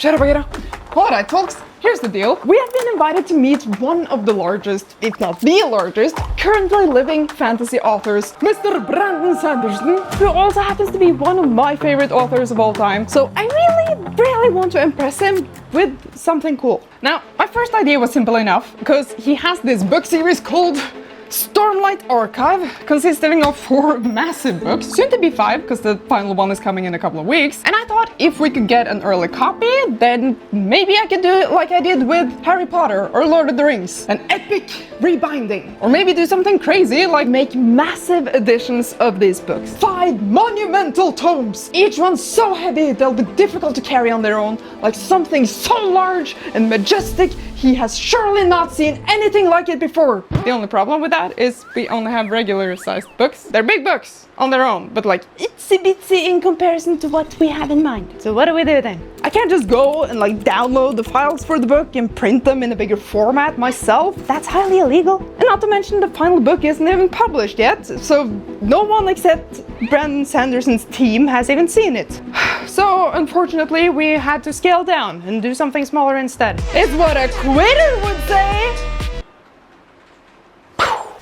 Shut up, Agata. Alright, folks, here's the deal. We have been invited to meet one of the largest, if not the largest, currently living fantasy authors, Mr. Brandon Sanderson, who also happens to be one of my favorite authors of all time. So I really want to impress him with something cool. Now, my first idea was simple enough, because he has this book series called Stormlight Archive, consisting of 4 massive books, soon to be 5, because the final one is coming in a couple of weeks. And I thought if we could get an early copy, then maybe I could do it like I did with Harry Potter or Lord of the Rings, an epic rebinding. Or maybe do something crazy like make massive editions of these books. 5 monumental tomes, each one so heavy they'll be difficult to carry on their own, like something so large and majestic he has surely not seen anything like it before. The only problem with that is we only have regular sized books. They're big books on their own, but like itsy bitsy in comparison to what we have in mind. So what do we do then? I can't just go and like download the files for the book and print them in a bigger format myself. That's highly illegal. And not to mention the final book isn't even published yet, so no one except Brandon Sanderson's team has even seen it. So unfortunately we had to scale down and do something smaller instead. It's what a quitter would say!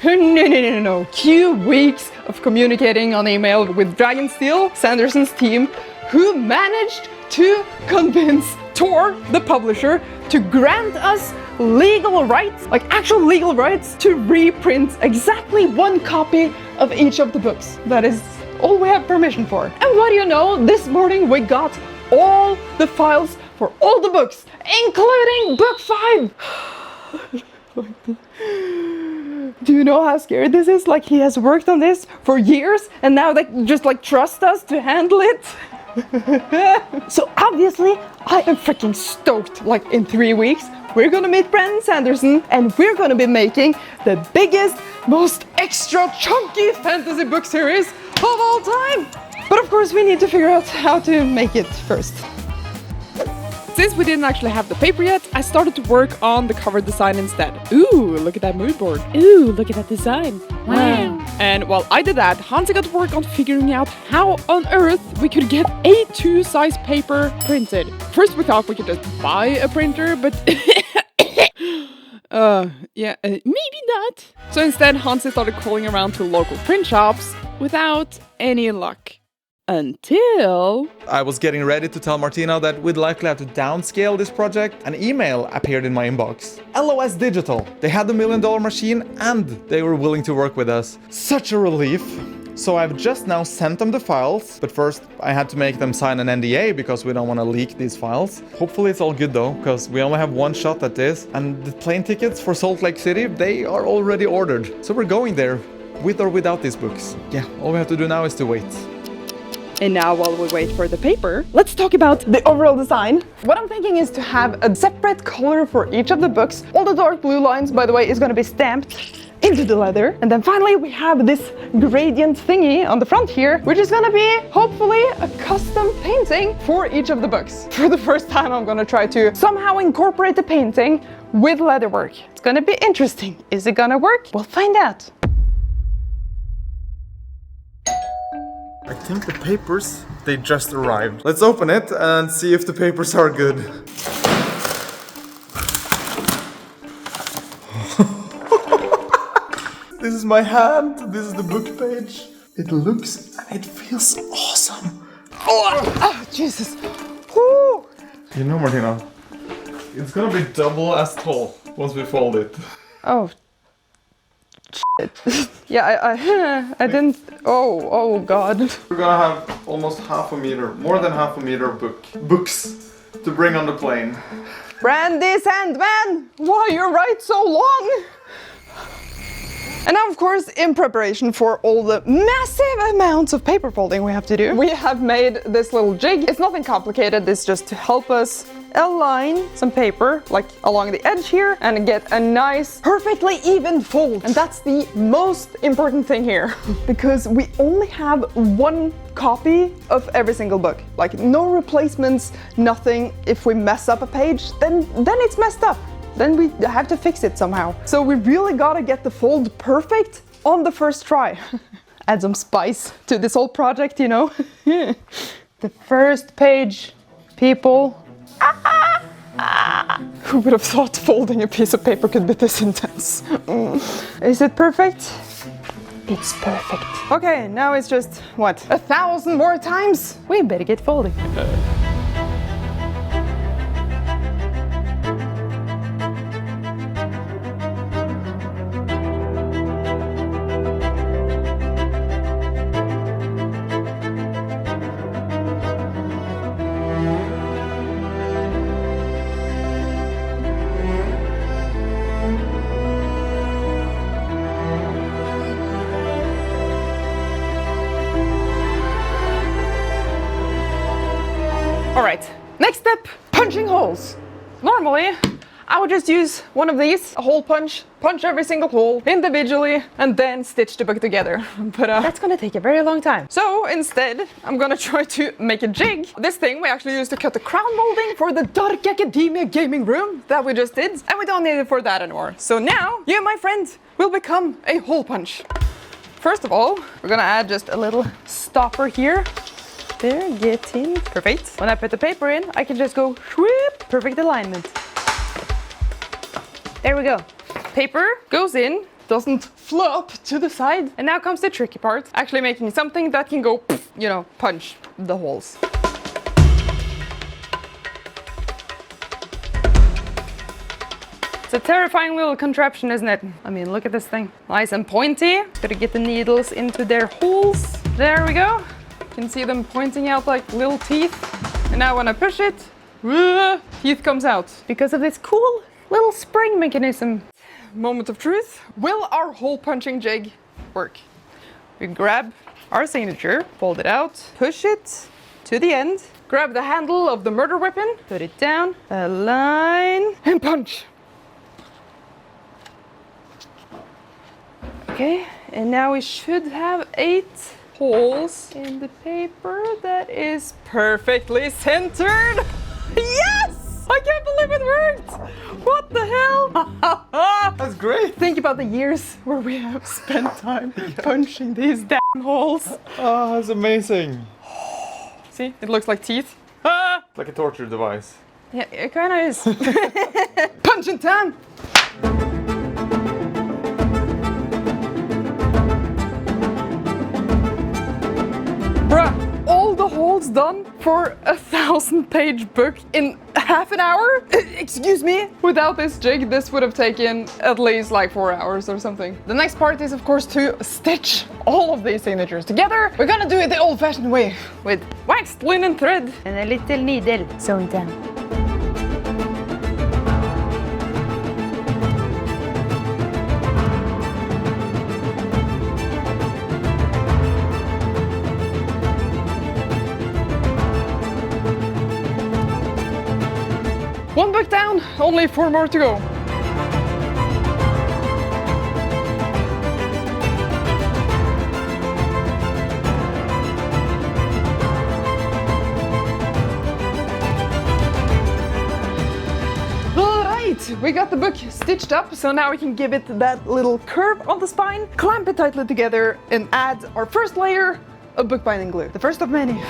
No. Cue weeks of communicating on email with Dragonsteel, Sanderson's team, who managed to convince Tor, the publisher, to grant us legal rights, like actual legal rights, to reprint exactly 1 copy of each of the books. That is all we have permission for. And what do you know? This morning we got all the files for all the books, including book 5! Do you know how scary this is? Like, he has worked on this for years and now they just like trust us to handle it. So obviously I am freaking stoked. Like in 3 weeks we're gonna meet Brandon Sanderson and we're gonna be making the biggest, most extra chunky fantasy book series of all time. But of course we need to figure out how to make it first. Since we didn't actually have the paper yet, I started to work on the cover design instead. Ooh, look at that mood board. Ooh, look at that design. Wow. And while I did that, Hansi got to work on figuring out how on earth we could get A2 size paper printed. First we thought we could just buy a printer, but maybe not. So instead Hansi started calling around to local print shops without any luck. Until I was getting ready to tell Martina that we'd likely have to downscale this project. An email appeared in my inbox. LOS Digital. They had the $1 million machine and they were willing to work with us. Such a relief. So I've just now sent them the files, but first I had to make them sign an NDA because we don't want to leak these files. Hopefully it's all good though, because we only have 1 shot at this, and the plane tickets for Salt Lake City, they are already ordered. So we're going there, with or without these books. Yeah, all we have to do now is to wait. And now while we wait for the paper, let's talk about the overall design. What I'm thinking is to have a separate color for each of the books. All the dark blue lines, by the way, is going to be stamped into the leather. And then finally we have this gradient thingy on the front here, which is going to be hopefully a custom painting for each of the books. For the first time I'm going to try to somehow incorporate the painting with leatherwork. It's going to be interesting. Is it going to work? We'll find out. I think the papers, they just arrived. Let's open it and see if the papers are good. This is my hand, this is the book page. It looks and it feels awesome. Oh, Jesus. Woo. You know, Martina, it's gonna be double as tall once we fold it. Oh. Shit. Yeah, I didn't. Oh God. We're gonna have almost half a meter, more than half a meter of books to bring on the plane. Brandy Sandman, why you write so long? And now, of course, in preparation for all the massive amounts of paper folding we have to do, we have made this little jig. It's nothing complicated, it's just to help us align some paper, like along the edge here, and get a nice, perfectly even fold. And that's the most important thing here, because we only have 1 copy of every single book. Like, no replacements, nothing. If we mess up a page, then it's messed up. Then we have to fix it somehow. So we really gotta get the fold perfect on the first try. Add some spice to this whole project, you know. The first page, people. Ah! Who would have thought folding a piece of paper could be this intense? Is it perfect? It's perfect. Okay, now it's just, what, 1,000 more times? We better get folding. All right, next step, punching holes. Normally, I would just use one of these, a hole punch every single hole individually, and then stitch the book together. But that's gonna take a very long time. So instead, I'm gonna try to make a jig. This thing we actually used to cut the crown molding for the Dark Academia gaming room that we just did, and we don't need it for that anymore. So now, you, my friend, will become a hole punch. First of all, we're gonna add just a little stopper here. There, get in. Perfect. When I put the paper in, I can just go whoop. Perfect alignment. There we go. Paper goes in, doesn't flop to the side. And now comes the tricky part, actually making something that can go, you know, punch the holes. It's a terrifying little contraption, isn't it? I mean, look at this thing. Nice and pointy. Gotta get the needles into their holes. There we go. You can see them pointing out like little teeth. And now when I push it, teeth comes out. Because of this cool little spring mechanism. Moment of truth. Will our hole punching jig work? We grab our signature, fold it out, push it to the end, grab the handle of the murder weapon, put it down, align, and punch. Okay, and now we should have 8 holes in the paper that is perfectly centered. Yes! I can't believe it worked! What the hell? That's great. Think about the years where we have spent time punching these damn holes. Oh, that's amazing. See, it looks like teeth. Like a torture device. Yeah, it kind of is. Punching time! Bruh, all the holes done for a 1,000-page book in half an hour? Excuse me? Without this jig, this would have taken at least like 4 hours or something. The next part is, of course, to stitch all of these signatures together. We're gonna do it the old-fashioned way with waxed linen thread and a little needle. Sew it down. One book down, only 4 more to go. Alright, we got the book stitched up, so now we can give it that little curve on the spine, clamp it tightly together, and add our first layer of bookbinding glue. The first of many.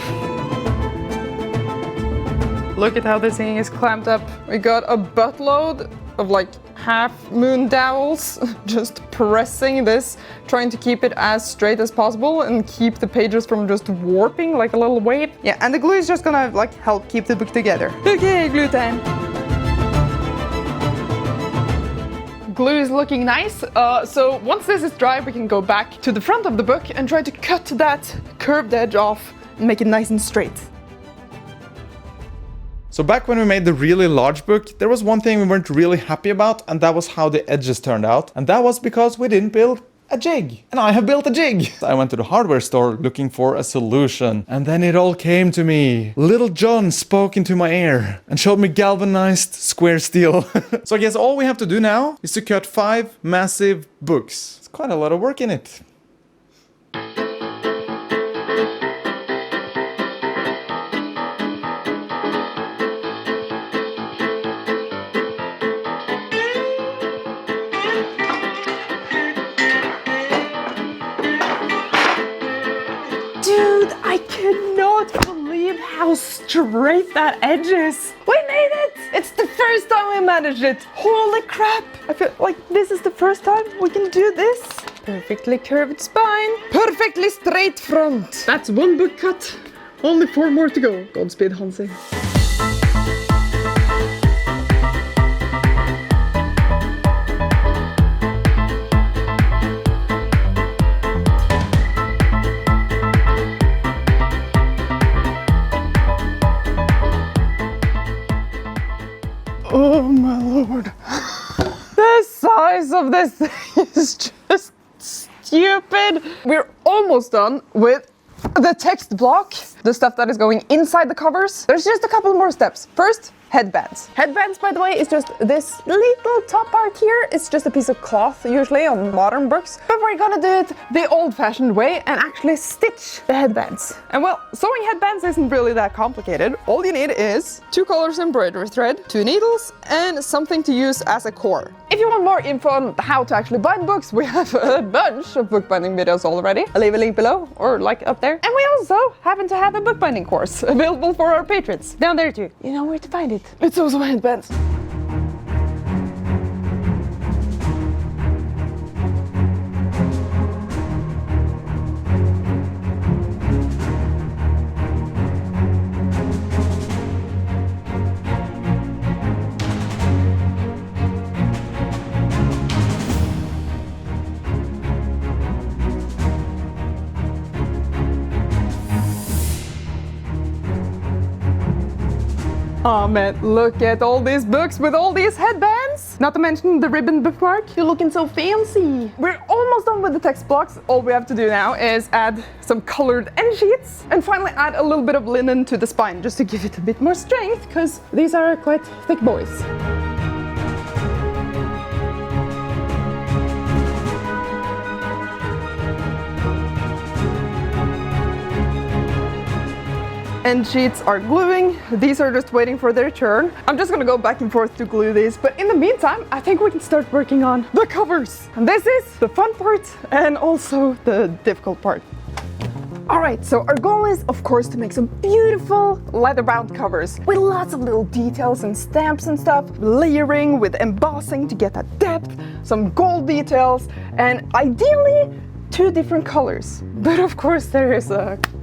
Look at how this thing is clamped up. We got a buttload of like half moon dowels, just pressing this, trying to keep it as straight as possible and keep the pages from just warping like a little wave. Yeah, and the glue is just gonna like help keep the book together. Okay, glue time. Glue is looking nice, so once this is dry, we can go back to the front of the book and try to cut that curved edge off and make it nice and straight. So back when we made the really large book, there was one thing we weren't really happy about, and that was how the edges turned out. And that was because we didn't build a jig. And I have built a jig. I went to the hardware store looking for a solution. And then it all came to me. Little John spoke into my ear and showed me galvanized square steel. So I guess all we have to do now is to cut 5 massive books. It's quite a lot of work in it. Dude, I cannot believe how straight that edge is. We made it! It's the first time we managed it. Holy crap! I feel like this is the first time we can do this. Perfectly curved spine. Perfectly straight front. That's one book cut. Only 4 more to go. Godspeed, Hansi. Oh my lord. The size of this thing is just stupid. We're almost done with the text block, the stuff that is going inside the covers. There's just a couple more steps. First, headbands. Headbands, by the way, is just this little top part here. It's just a piece of cloth, usually on modern books. But we're gonna do it the old-fashioned way and actually stitch the headbands. And well, sewing headbands isn't really that complicated. All you need is 2 colors embroidery thread, 2 needles, and something to use as a core. If you want more info on how to actually bind books, we have a bunch of bookbinding videos already. I'll leave a link below or like up there. And we also happen to have a bookbinding course available for our patrons down there too. You know where to find it. It's also headbands. Oh man, look at all these books with all these headbands! Not to mention the ribbon bookmark. You're looking so fancy! We're almost done with the text blocks. All we have to do now is add some colored end sheets and finally add a little bit of linen to the spine just to give it a bit more strength, because these are quite thick boys. End sheets are gluing. These are just waiting for their turn. I'm just gonna go back and forth to glue these, but in the meantime, I think we can start working on the covers. And this is the fun part and also the difficult part. All right, so our goal is, of course, to make some beautiful leather-bound covers with lots of little details and stamps and stuff, layering with embossing to get that depth, some gold details, and ideally 2 different colors. But of course, there is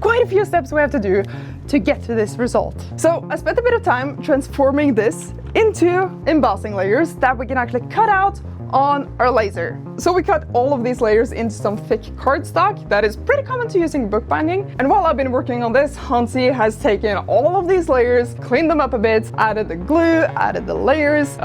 quite a few steps we have to do to get to this result. So I spent a bit of time transforming this into embossing layers that we can actually cut out on our laser. So we cut all of these layers into some thick cardstock that is pretty common to use in bookbinding. And while I've been working on this, Hansi has taken all of these layers, cleaned them up a bit, added the glue, added the layers,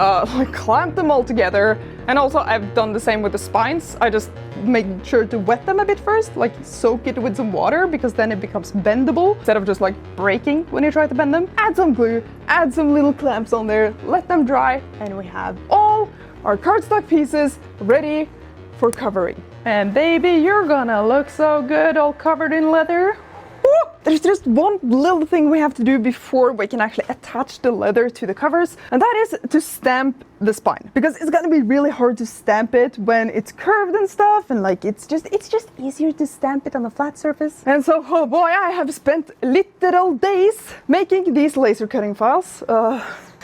clamped them all together. And also I've done the same with the spines. I just make sure to wet them a bit first, like soak it with some water, because then it becomes bendable instead of just like breaking when you try to bend them. Add some glue, add some little clamps on there, let them dry, and we have all our cardstock pieces ready for covering. And baby, you're gonna look so good all covered in leather. Woo! There's just one little thing we have to do before we can actually attach the leather to the covers, and that is to stamp the spine, because it's gonna be really hard to stamp it when it's curved and stuff, and like it's just easier to stamp it on a flat surface. And so, oh boy, I have spent literal days making these laser cutting files.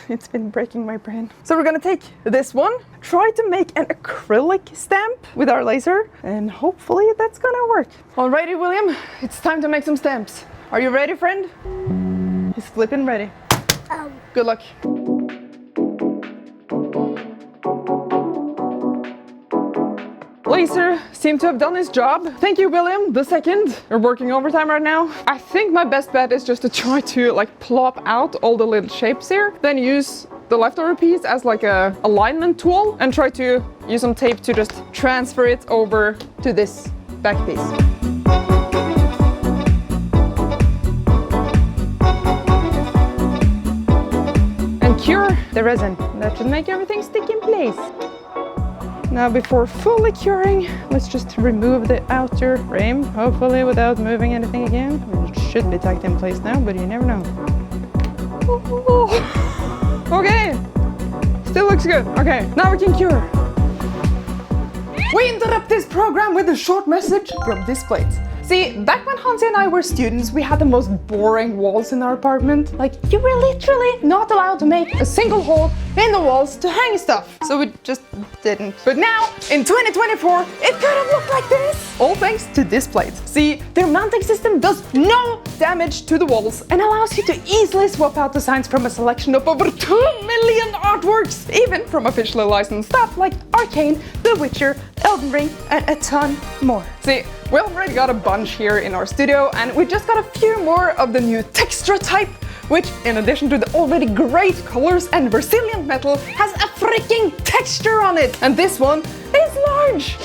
It's been breaking my brain. So we're gonna take this one, try to make an acrylic stamp with our laser, and hopefully that's gonna work. Alrighty, William, it's time to make some stamps. Are you ready, friend? He's flipping ready. Good luck. Laser seemed to have done his job. Thank you, William, the second. You're working overtime right now. I think my best bet is just to try to like plop out all the little shapes here, then use the leftover piece as like a alignment tool and try to use some tape to just transfer it over to this back piece. And cure the resin. That should make everything stick in place. Now before fully curing, let's just remove the outer frame, hopefully without moving anything again. It should be tucked in place now, but you never know. Okay, still looks good. Okay, now we can cure. We interrupt this program with a short message from this plate. See, back when Hansi and I were students, we had the most boring walls in our apartment. Like, you were literally not allowed to make a single hole in the walls to hang stuff. So we just didn't. But now, in 2024, it could have looked like this. All thanks to this plate. See, their mounting system does no damage to the walls and allows you to easily swap out designs from a selection of over 2 million artworks, even from officially licensed stuff like Arcane, The Witcher, Elden Ring, and a ton more. See, we already got a bunch here in our studio, and we just got a few more of the new Textra type, which, in addition to the already great colors and resilient metal, has a freaking texture on it. And this one is large.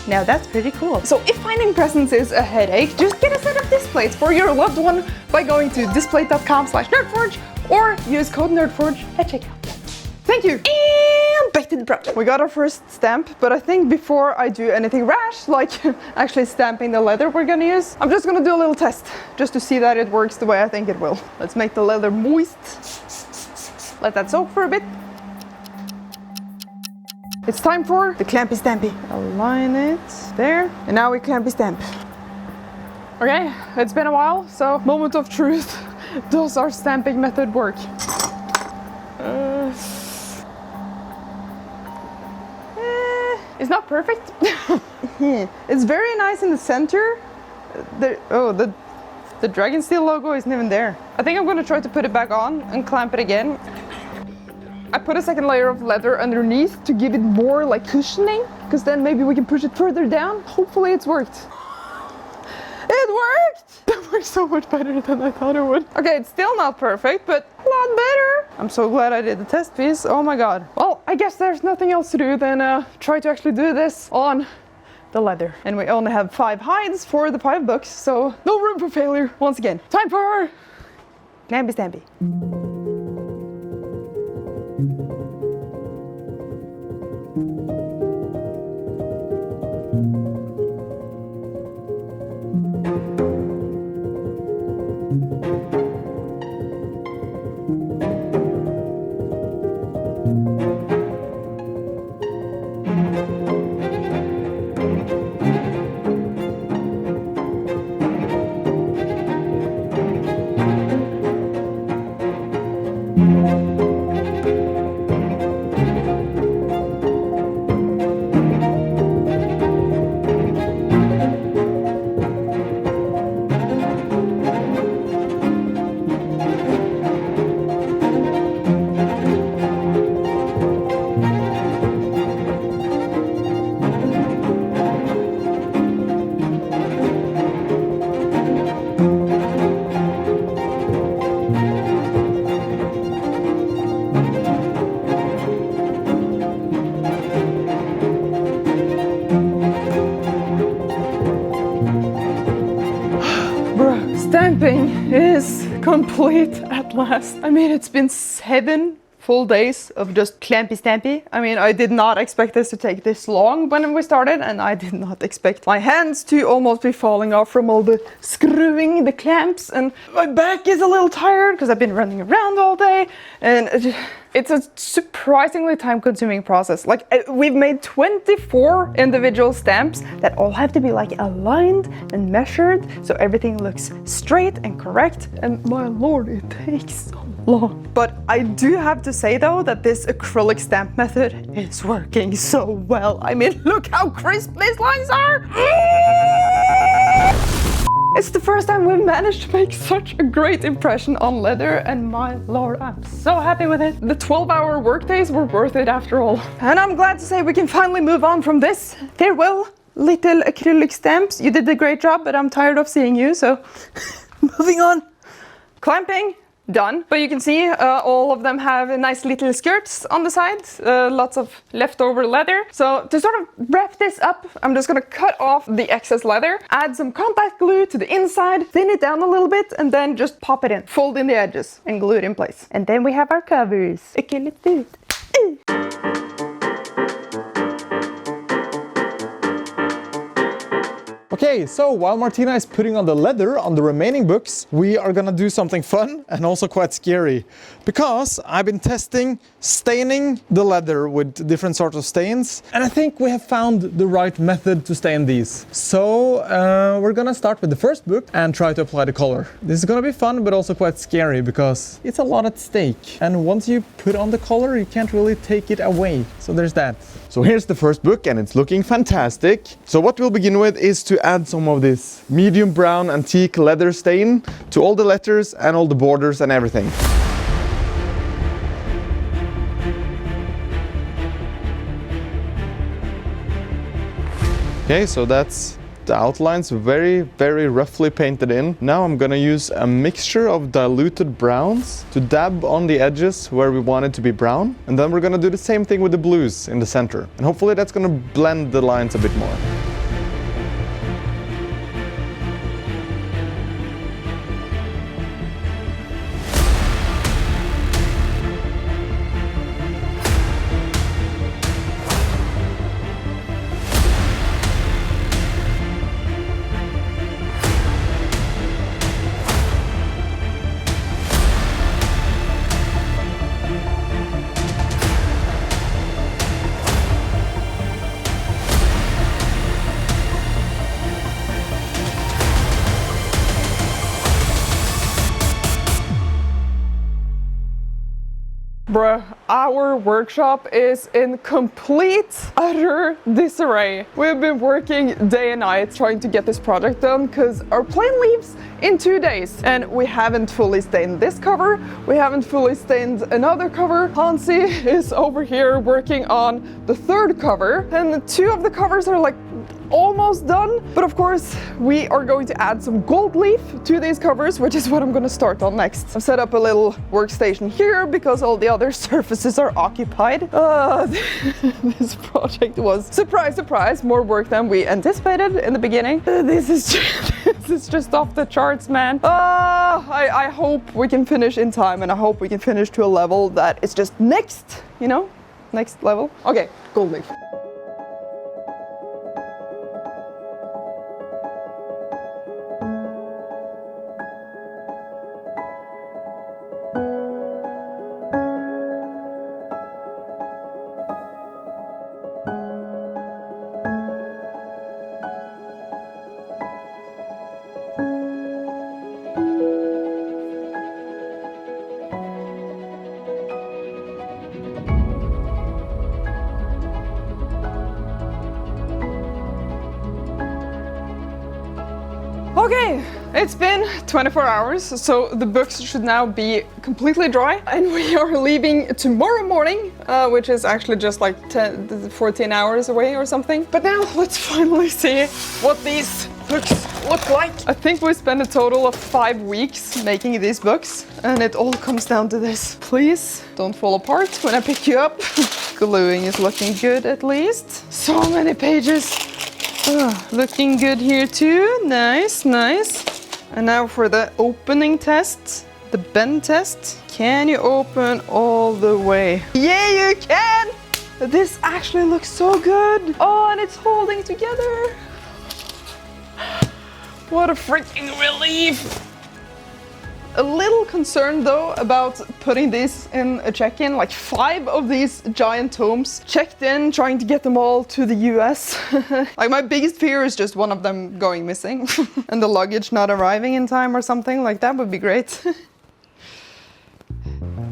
Now that's pretty cool. So if finding presents is a headache, just get a set of displays for your loved one by going to display.com/nerdforge or use code nerdforge at checkout. Thank you. And back to the project. We got our first stamp, but I think before I do anything rash, like actually stamping the leather we're gonna use, I'm just gonna do a little test just to see that it works the way I think it will. Let's make the leather moist. Let that soak for a bit. It's time for the clampy stampy. Align it there, and now we clampy stamp. Okay, it's been a while, so moment of truth. Does our stamping method work? It's not perfect. It's very nice in the center. The Dragon Steel logo isn't even there. I think I'm gonna try to put it back on and clamp it again. I put a second layer of leather underneath to give it more like cushioning, because then maybe we can push it further down. Hopefully it's worked. It worked! That worked so much better than I thought it would. Okay, it's still not perfect, but a lot better. I'm so glad I did the test piece. Oh my god. Well, I guess there's nothing else to do than try to actually do this on the leather. And we only have 5 hides for the 5 books, so no room for failure. Once again, time for Clampy Stampy. Stamping is complete at last. I mean, it's been 7 full days of just clampy stampy. I mean, I did not expect this to take this long when we started, and I did not expect my hands to almost be falling off from all the screwing the clamps, and my back is a little tired because I've been running around all day, and it's a surprisingly time-consuming process. Like, we've made 24 individual stamps that all have to be like aligned and measured so everything looks straight and correct, and my lord, it takes so long. But I do have to say though that this acrylic stamp method is working so well. I mean, look how crisp these lines are! It's the first time we've managed to make such a great impression on leather, and my lord, I'm so happy with it. The 12-hour workdays were worth it after all. And I'm glad to say we can finally move on from this. Farewell, little acrylic stamps. You did a great job, but I'm tired of seeing you, so moving on. Clamping. Done, but you can see all of them have nice little skirts on the side, lots of leftover leather. So to sort of wrap this up, I'm just gonna cut off the excess leather, add some contact glue to the inside, thin it down a little bit, and then just pop it in, fold in the edges, and glue it in place. And then we have our covers. Okay, let's do it. Okay, so while Martina is putting on the leather on the remaining books, we are gonna do something fun and also quite scary. Because I've been testing staining the leather with different sorts of stains, and I think we have found the right method to stain these. So we're gonna start with the first book and try to apply the color. This is gonna be fun, but also quite scary because it's a lot at stake. And once you put on the color, you can't really take it away. So there's that. So here's the first book and it's looking fantastic. So what we'll begin with is to add some of this medium brown antique leather stain to all the letters and all the borders and everything. Okay, so that's the outlines very, very roughly painted in. Now I'm gonna use a mixture of diluted browns to dab on the edges where we want it to be brown. And then we're gonna do the same thing with the blues in the center. And hopefully that's gonna blend the lines a bit more. Bruh, our workshop is in complete, utter disarray. We've been working day and night trying to get this project done because our plane leaves in 2 days and we haven't fully stained this cover, we haven't fully stained another cover. Hansi is over here working on the third cover and 2 of the covers are like almost done, but of course we are going to add some gold leaf to these covers, which is what I'm going to start on next. I've set up a little workstation here because all the other surfaces are occupied. This project was, surprise, surprise, more work than we anticipated in the beginning. This is just off the charts, man. I hope we can finish in time and I hope we can finish to a level that is just next, you know, next level. Okay, gold leaf. Okay, it's been 24 hours, so the books should now be completely dry and we are leaving tomorrow morning, which is actually just like 14 hours away or something. But now let's finally see what these books look like. I think we spent a total of 5 weeks making these books and it all comes down to this. Please don't fall apart when I pick you up. Gluing is looking good at least. So many pages. Looking good here too. Nice, nice. And now for the opening test, the bend test. Can you open all the way? Yeah, you can! This actually looks so good. Oh, and it's holding together. What a freaking relief. A little concerned though about putting these in a check-in, like 5 of these giant tomes checked in, trying to get them all to the US. Like my biggest fear is just one of them going missing and the luggage not arriving in time or something, like that would be great.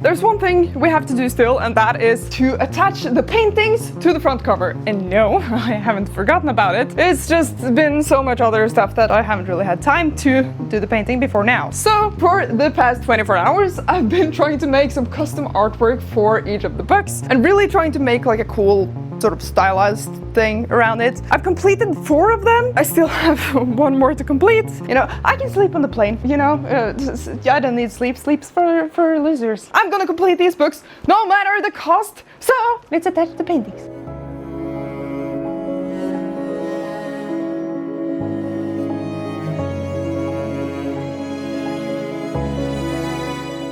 There's one thing we have to do still, and that is to attach the paintings to the front cover. And no, I haven't forgotten about it. It's just been so much other stuff that I haven't really had time to do the painting before now. So for the past 24 hours, I've been trying to make some custom artwork for each of the books and really trying to make like a cool sort of stylized thing around it. I've completed 4 of them. I still have 1 more to complete. You know, I can sleep on the plane, you know. I don't need sleep. Sleep's for losers. I'm gonna complete these books no matter the cost. So let's attach the paintings.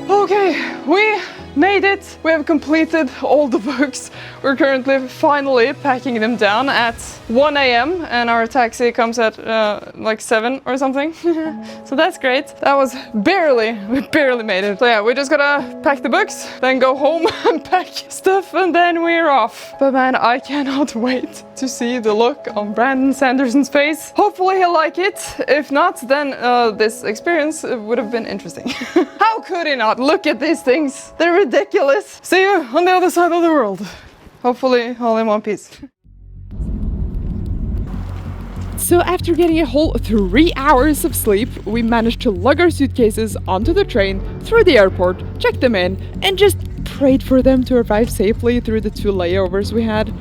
Okay, we made it. We have completed all the books. We're currently finally packing them down at 1 a.m. and our taxi comes at like 7 or something. So that's great. That was we barely made it. So yeah, we just gotta pack the books, then go home and pack stuff, and then we're off. But man, I cannot wait to see the look on Brandon Sanderson's face. Hopefully he'll like it. If not, then this experience would have been interesting. How could he not? Look at these things. They're ridiculous. See you on the other side of the world. Hopefully all in one piece. So after getting a whole 3 hours of sleep, we managed to lug our suitcases onto the train, through the airport, check them in, and just prayed for them to arrive safely through the 2 layovers we had.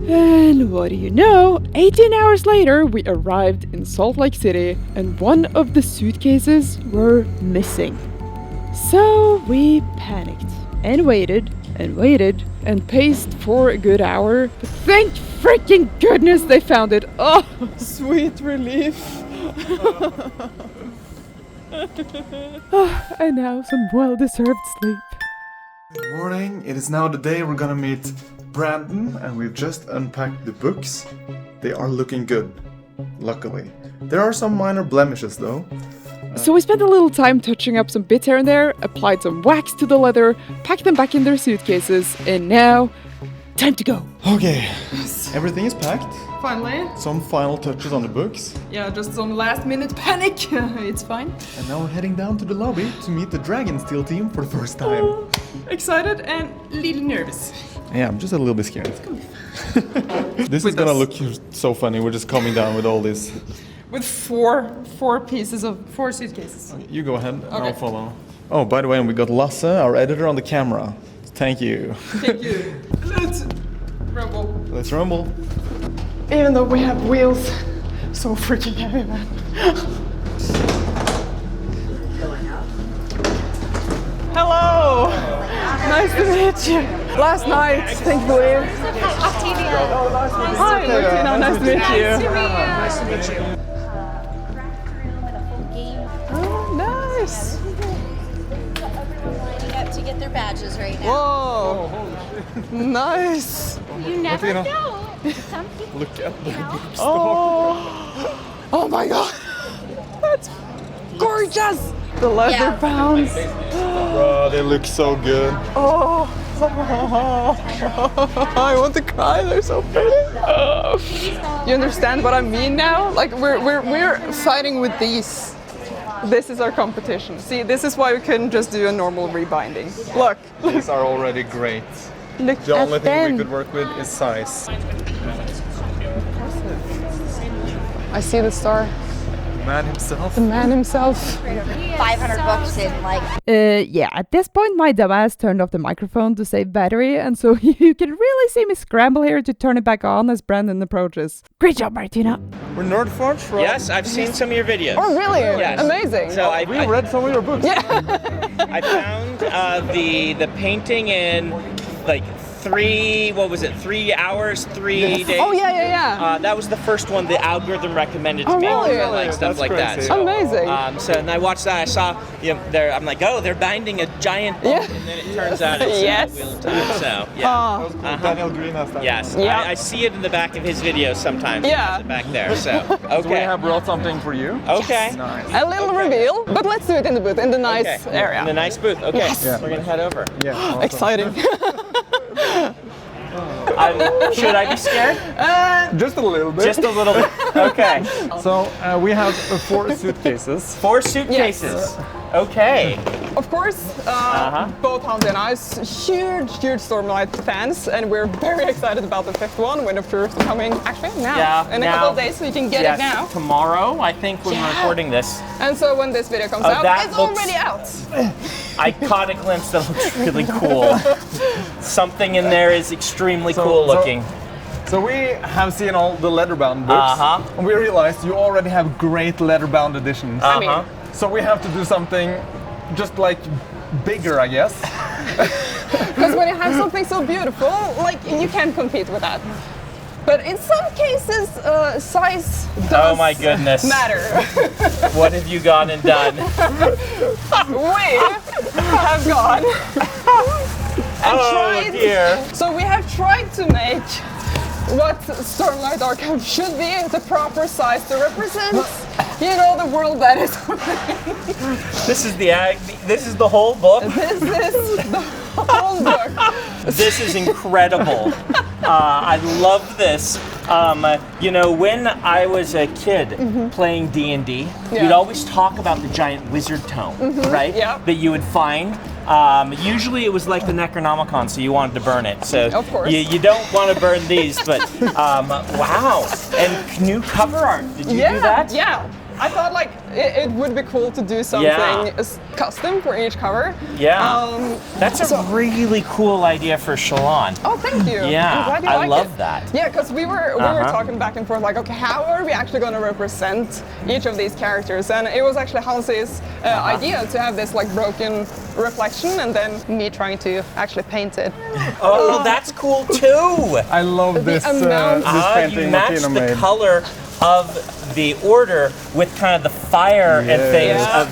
And what do you know, 18 hours later we arrived in Salt Lake City and one of the suitcases were missing. So we panicked and waited and paced for a good hour. But thank freaking goodness they found it. Oh, sweet relief. And now some well-deserved sleep. Good morning. It is now the day we're gonna meet Brandon, and we've just unpacked the books. They are looking good, luckily. There are some minor blemishes though. So we spent a little time touching up some bits here and there, applied some wax to the leather, packed them back in their suitcases, and now, time to go. Okay, everything is packed. Finally. Some final touches on the books. Yeah, just some last minute panic. It's fine. And now we're heading down to the lobby to meet the Dragon Steel team for the first time. Oh, excited and a little nervous. Yeah, I'm just a little bit scared. This is gonna look so funny. We're just coming down with all this. With four suitcases. You go ahead, and Okay. I'll follow. Oh, by the way, we got Lasse, our editor, on the camera. Thank you. Thank you. Let's rumble. Let's rumble. Even though we have wheels, so freaking heavy, man. Hello. Nice to meet you. Last night, thankfully. Hi, Martina. Nice to meet you. Nice to meet you. Oh, nice. Lining up to get their badges right now. Whoa. Nice. You never Martina. know. Some people Look at the books. Oh my god. That's gorgeous. The leather bounds. Bro, they look so good. Oh. I want to cry. They're so pretty. You understand what I mean now? Like we're fighting with these. This is our competition. See, this is why we couldn't just do a normal rebinding. Look. These are already great. Look The only at thing them. we could work with is size. I see the star. Man himself. The man himself. 500 books in like. Yeah, at this point my dumbass turned off the microphone to save battery, and so you can really see me scramble here to turn it back on as Brandon approaches. Great job, Martina! We're Nerdforge, right? Yes, I've seen some of your videos. Oh, really? Yes. Amazing. So I read some of your books. I found the painting in like 3 hours, 3 days. Oh, yeah. That was the first one the algorithm recommended to Oh, me. really? I like stuff That's like crazy. that. So, Amazing. so and I watched that. I saw, I'm like, oh, they're binding a giant book, Yeah. and then it turns out it's Yes. Wheel of Time. So yeah. Daniel Green has that. Yes, Yeah. I see it in the back of his videos sometimes. He Yeah. has it back there. So So we okay, have brought something for you. okay. Nice. A little reveal, but let's do it in the booth, in the nice Okay. area. In the nice booth. Okay, Yes. Yeah. we're gonna head over. Yeah. Awesome. Exciting. Should I be scared? Just a little bit. Just a little bit. Okay. So we have 4 suitcases. 4 suitcases. Okay. Of course, both Hansi and I are huge Stormlight fans, and we're very excited about the 5th one, when the first coming actually now. Yeah. In a couple of days, so you can get yes, it now. tomorrow, I think, when we're Yeah. recording this. And so when this video comes Oh, out, that it's looks- already out. I caught a glimpse that looks really cool. Something in there is extremely cool looking. So we have seen all the leatherbound books, and we realized you already have great leatherbound editions. I mean, So we have to do something just like bigger, I guess. because when you have something so beautiful, like you can't compete with that. But in some cases, size does Oh my goodness. matter. What have you gone and done? We have gone and Oh tried. dear. So we have tried to make what Stormlight Archive should be, the proper size to represent, you know, the world that is. This is this is the whole book. This is the whole book. This is incredible. I love this. You know, when I was a kid playing D&D, we'd always talk about the giant wizard tome, right? Yeah. That you would find. Usually it was like the Necronomicon, so you wanted to burn it. So Of course. you don't want to burn these, but wow. And new cover art. Did you do that? Yeah. I thought like it would be cool to do something custom for each cover. Yeah. That's a really cool idea for Shalon. Oh, thank you. Yeah, I'm glad you I like love it. that. Yeah, because we were talking back and forth, like, okay, how are we actually going to represent each of these characters? And it was actually Halsey's idea to have this like broken reflection, and then me trying to actually paint it. Oh, that's cool too. I love this, amount- this You painting matched Martina the made. color of the order with kind of the fire and things Yeah.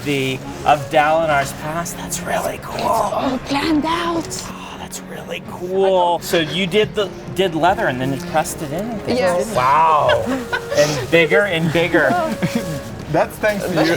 of Dalinar's past. That's really cool. Oh, planned out. Oh, that's really cool. So you did leather and then you pressed it in. and things, Yes. didn't you? Wow. And bigger and bigger. That's thanks to you.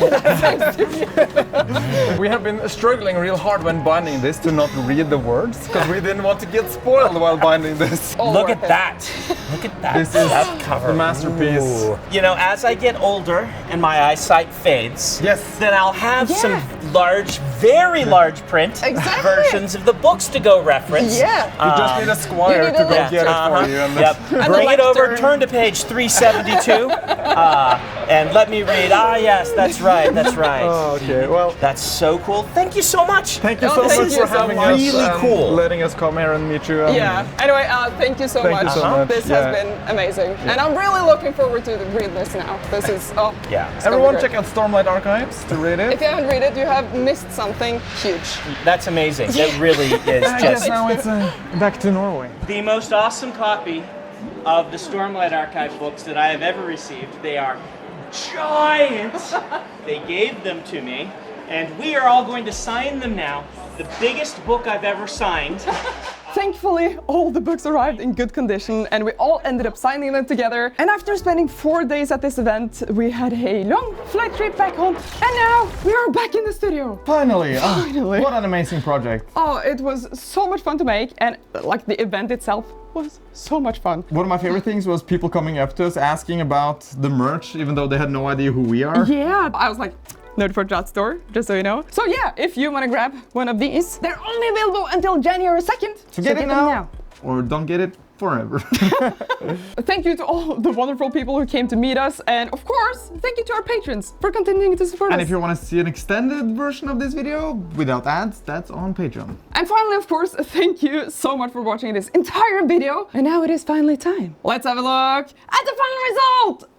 We have been struggling real hard when binding this to not read the words, because we didn't want to get spoiled while binding this. Look at that. Look at that. This is that cover. the masterpiece. Ooh. You know, as I get older and my eyesight fades, Yes. then I'll have some large, very large print Exactly. versions of the books to go reference. Yeah. You just need a squire You need to a go lectern. get it for you. And Yep. And Bring a it over, lectern. turn to page 372, and let me read. Ah, yes, that's right, that's right. Oh, okay, well, That's so cool. Thank you so much. thank you Oh, so thank much you for so having much. us. Really and cool. letting us come here and meet you. Yeah. Anyway, thank you so Thank much. you so much. This Yeah. has been amazing, and I'm really looking forward to read this now. This is Yeah. it's gonna be Everyone great. check out Stormlight Archives to read it. If you haven't read it, you have missed something huge. That's amazing. It really is I guess just now it's back to Norway. the most awesome copy of the Stormlight Archive books that I have ever received. They are giant. They gave them to me, and we are all going to sign them now. The biggest book I've ever signed. Thankfully, all the books arrived in good condition, and we all ended up signing them together. And after spending 4 days at this event, we had a long flight trip back home, and now we are back in the studio. Finally. Finally. What an amazing project. Oh, it was so much fun to make, and like the event itself was so much fun. One of my favorite things was people coming up to us asking about the merch, even though they had no idea who we are. Yeah, I was like, Nerd4Jot store, just so you know. So yeah, if you want to grab one of these, they're only available until January 2nd. So get it them now, or don't get it forever. Thank you to all the wonderful people who came to meet us, and of course, thank you to our patrons for continuing to support us. And if you want to see an extended version of this video without ads, that's on Patreon. And finally, of course, thank you so much for watching this entire video. And now it is finally time. Let's have a look at the final result